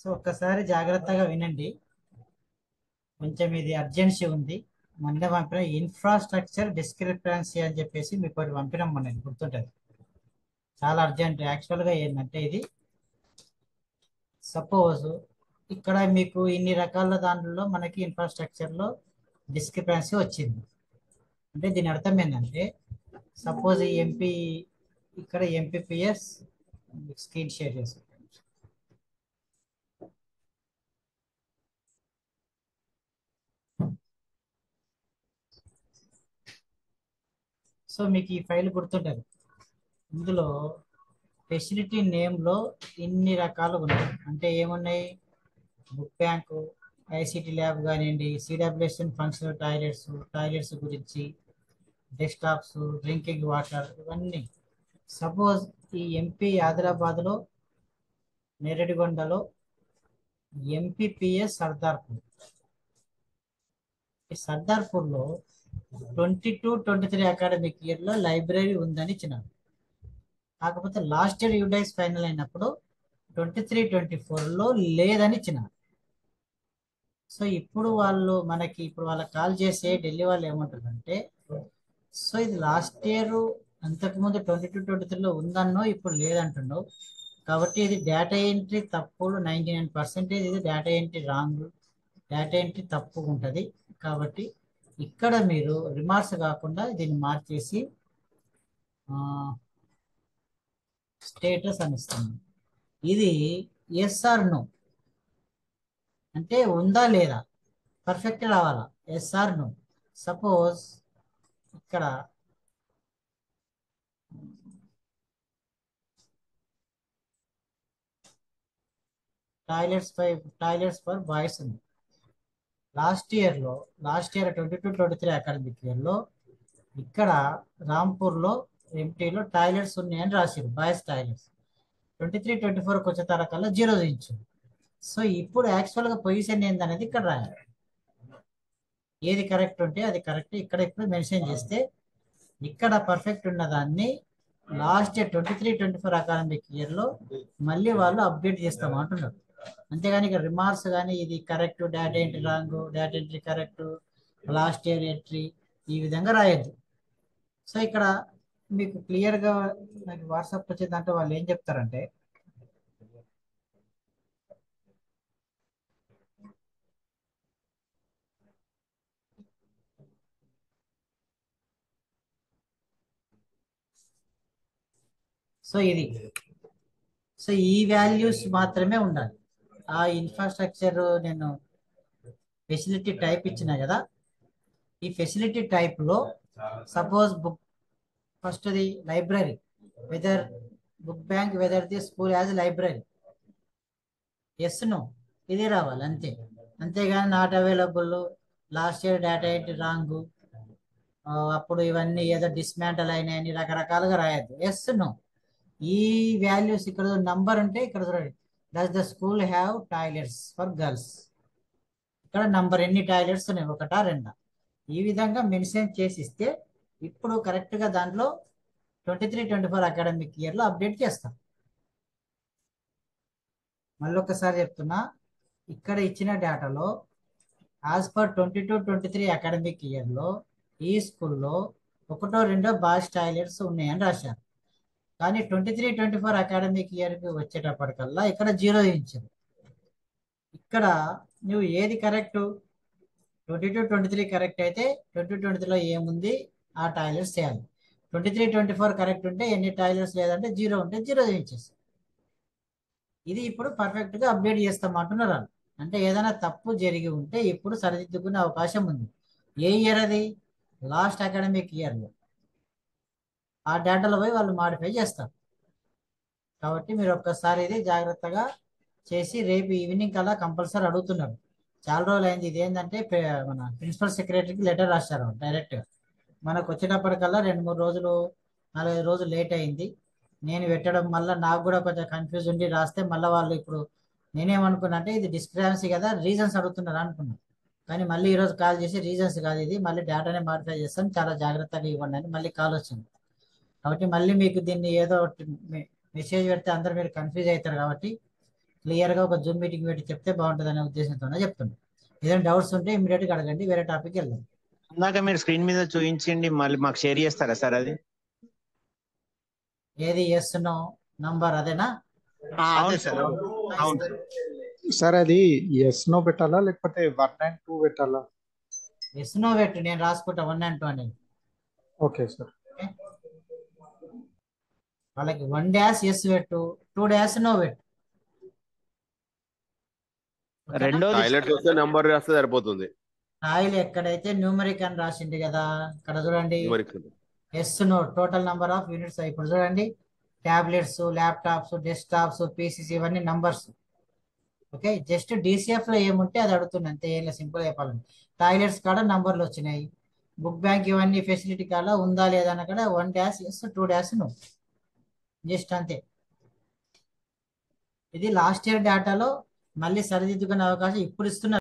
So ఒక్కసారి జాగ్రత్తగా వినండి. కొంచెం ఇది అర్జెన్సీ ఉంది. మొన్న పంపిన ఇన్ఫ్రాస్ట్రక్చర్ డిస్క్రిపెన్సీ అని చెప్పేసి మీకు ఒకటి పంపినాం, మొన్న గుర్తుంటుంది. చాలా అర్జెంట్. యాక్చువల్గా ఏంటంటే ఇది సపోజ్ ఇక్కడ మీకు ఇన్ని రకాల దాంట్లో మనకి ఇన్ఫ్రాస్ట్రక్చర్లో డిస్క్రిపెన్సీ వచ్చింది. అంటే దీని అర్థం ఏంటంటే సపోజ్ ఈ ఎంపీ ఇక్కడ ఎంపీపీఎస్ స్క్రీన్ షేర్ చేసి, సో మీకు ఈ ఫైల్ గుర్తుంటుంది. ఇందులో ఫెసిలిటీ నేమ్లో ఇన్ని రకాలు ఉన్నాయి. అంటే ఏమున్నాయి? బుక్ బ్యాంకు, ఐసిటి ల్యాబ్ కానివ్వండి, సిడబ్ల్యూఎస్ఎన్ ఫంక్షనల్ టాయిలెట్స్ గురించి, డెస్క్టాప్స్, డ్రింకింగ్ వాటర్, ఇవన్నీ. సపోజ్ ఈ ఎంపీ ఆదిలాబాద్లో నేరడిగొండలో ఎంపీపీఎస్ సర్దార్పూర్. ఈ సర్దార్పూర్లో 22-23 అకాడమిక్ ఇయర్లో లైబ్రరీ ఉందని ఇచ్చినారు. కాకపోతే లాస్ట్ ఇయర్ యూడైస్ ఫైనల్ అయినప్పుడు 23-24లో లేదని ఇచ్చినారు. సో ఇప్పుడు వాళ్ళకి కాల్ చేసి ఢిల్లీ వాళ్ళు ఏమంటారంటే, సో ఇది లాస్ట్ ఇయర్ అంతకుముందు 22-23లో ఉందన్నో ఇప్పుడు లేదంటున్నావు, కాబట్టి ఇది డేటా ఎంట్రీ తప్పుడు. 99% ఇది data entry wrong, data entry తప్పు ఉంటుంది. కాబట్టి ఇక్కడ మీరు రిమార్క్స్ కాకుండా దీన్ని మార్చేసి స్టేటస్ అని ఇస్తాను. ఇది ఎస్ ఆర్ నో అంటే ఉందా లేదా, పర్ఫెక్ట్ రావాలా, ఎస్ ఆర్ నో. సపోజ్ ఇక్కడ టాయిలెట్స్ ఫర్ బాయ్స్ ఉంది. లాస్ట్ ఇయర్ 22-23 అకాడమిక్ ఇయర్లో ఇక్కడ రాంపూర్లో ఎంటీలో టాయిలెట్స్ ఉన్నాయని రాశారు, బాయ్స్ టాయిలెట్స్. 23-24కి వచ్చే తరకల్లా 0 చూపించింది. సో ఇప్పుడు యాక్చువల్గా పొజిషన్ ఏందనేది ఇక్కడ రాయాలి. ఏది కరెక్ట్ ఉంటే అది కరెక్ట్ ఇక్కడ ఇప్పుడు మెన్షన్ చేస్తే, ఇక్కడ పర్ఫెక్ట్ ఉన్న దాన్ని లాస్ట్ ఇయర్ 23-24 అకాడమిక్ ఇయర్లో మళ్ళీ వాళ్ళు అప్డేట్ చేస్తాం అంటున్నారు. అంతేగాని ఇక్కడ రిమార్క్స్ కానీ ఇది correct, data entry wrong, data entry correct, last year entry ఈ విధంగా రాయొద్దు. సో ఇక్కడ మీకు క్లియర్గా నాకు వాట్సాప్ వచ్చే దాంట్లో వాళ్ళు ఏం చెప్తారంటే, సో ఇది, సో ఈ వాల్యూస్ మాత్రమే ఉండాలి. ఆ ఇన్ఫ్రాస్ట్రక్చర్ నేను ఫెసిలిటీ టైప్ ఇచ్చిన కదా, ఈ ఫెసిలిటీ టైప్లో సపోజ్ బుక్ ఫస్ట్ది library, whether book bank, whether the school as library, yes no ఇది రావాలి అంతే. అంతేగాని not available, last year data ఏంటి రాంగ్, అప్పుడు ఇవన్నీ ఏదో డిస్మాంటల్ అయినాయని రకరకాలుగా రాయద్దు, ఎస్ నో. ఈ వాల్యూస్ ఇక్కడ నంబర్ ఉంటే ఇక్కడ చూడండి, does the school have toilets for girls, ఇక్కడ నంబర్ ఎన్ని టాయిలెట్స్ ఉన్నాయి, ఒకటా రెండా, ఈ విధంగా మెన్షన్ చేసి ఇస్తే ఇప్పుడు కరెక్ట్గా దాంట్లో 23-24 అకాడమిక్ ఇయర్లో అప్డేట్ చేస్తాం. మళ్ళీ ఒకసారి చెప్తున్నా, ఇక్కడ ఇచ్చిన డేటాలో యాజ్ పర్ 22-23 అకాడమిక్ ఇయర్లో ఈ స్కూల్లో 1-2 బాయ్స్ టాయిలెట్స్ ఉన్నాయని రాశారు. కానీ 23-24 అకాడమిక్ ఇయర్కి వచ్చేటప్పటికల్లా ఇక్కడ 0 ఇచ్చారు. ఇక్కడ నువ్వు ఏది కరెక్ట్, 22-23 కరెక్ట్ అయితే 22-23లో ఏముంది ఆ టాయిలెట్స్ చేయాలి. 23-24 కరెక్ట్ ఉంటే ఎన్ని టాయిలెట్స్ లేదంటే 0 ఉంటే 0 ఇచ్చేసి, ఇది ఇప్పుడు పర్ఫెక్ట్గా అప్డేట్ చేస్తామంటున్నారు. అంటే ఏదైనా తప్పు జరిగి ఉంటే ఇప్పుడు సరిదిద్దుకునే అవకాశం ఉంది. ఏ ఇయర్ అది, లాస్ట్ అకాడమిక్ ఇయర్లో ఆ డేటాలో పోయి వాళ్ళు మాడిఫై చేస్తారు. కాబట్టి మీరు ఒక్కసారి ఇది జాగ్రత్తగా చేసి రేపు ఈవినింగ్ కల్లా కంపల్సరీ అడుగుతున్నారు. చాలా రోజులు అయింది. ఇది ఏంటంటే మన ప్రిన్సిపల్ సెక్రటరీకి లెటర్ రాశారు డైరెక్ట్గా. మనకు వచ్చేటప్పటికల్లా 2-3 రోజులు 4-5 రోజులు లేట్ అయింది. నేను పెట్టడం మళ్ళీ నాకు కూడా కొంచెం కన్ఫ్యూజ్ ఉండి రాస్తే మళ్ళీ వాళ్ళు ఇప్పుడు నేనేమనుకున్నా అంటే ఇది డిస్క్రిపెన్సీ కదా, రీజన్స్ అడుగుతున్నారు అనుకున్నాను. కానీ మళ్ళీ ఈరోజు కాల్ చేసి రీజన్స్ కాదు ఇది, మళ్ళీ డేటానే మాడిఫై చేస్తాను, చాలా జాగ్రత్తగా ఇవ్వండి అని మళ్ళీ కాల్ వచ్చింది. కాబట్టి మళ్ళీ మీకు దీన్ని ఏదో మెసేజ్ పెడితే అందరు మీరు కన్ఫ్యూజ్ అవుతారు. కాబట్టి క్లియర్గా ఒక జూమ్ మీటింగ్ పెట్టి చెప్తే బాగుంటుంది అనే ఉద్దేశంతోనే చెప్తున్నాను. ఏదైనా డౌట్స్ ఉంటే ఇమీడియట్గా అడగండి, వేరే టాపిక్ వెళ్దాం. ఇందాక మీరు స్క్రీన్ మీద చూపించండి, మళ్ళీ మాకు షేర్ చేస్తారా సార్ అది? ఏది చేస్తున్నాం నంబర్ అదేనా? అదే సార్, అవును. అవును సార్. సార్ అది ఎస్ నో పెట్టాలా లేకపోతే 1 and 2 పెట్టాలా? ఎస్ నో పెట్టు, నేను రాసుకుంటా 1 and 2 అనేది. Okay sir. ఓకే? వాళ్ళకి 1 డాష్ ఎస్ పెట్టు, 2 డాష్ నో పెట్టు. ఓకేనా? రెండోది టాయిలెట్ వస్తే నెంబర్ రాస్తే సరిపోతుంది. స్థాయిలు ఎక్కడైతే న్యూమరిక్ అని రాసింది కదా, ఇక్కడ చూడండి numeric. Yes no total number of units. ఇప్పుడు చూడండి ట్యాబ్లెట్స్, ల్యాప్టాప్స్, డెస్క్టాప్స్, పీసీస్ ఇవన్నీ నంబర్స్. ఓకే, జస్ట్ డిసిఎఫ్ లో ఏముంటే అది అడుగుతుంది అంతే, ఏం సింపుల్ చెప్పాలండి. టాయిలెట్స్ కాడ నంబర్లు వచ్చినాయి, బుక్ బ్యాంక్ ఇవన్నీ ఫెసిలిటీ కాడ ఉందా లేదా అన్న కాడ 1 dash yes 2 dash no, just అంతే. ఇది లాస్ట్ ఇయర్ డేటాలో మళ్ళీ సరిదిద్దుకునే అవకాశం ఇప్పుడు ఇస్తున్నారు.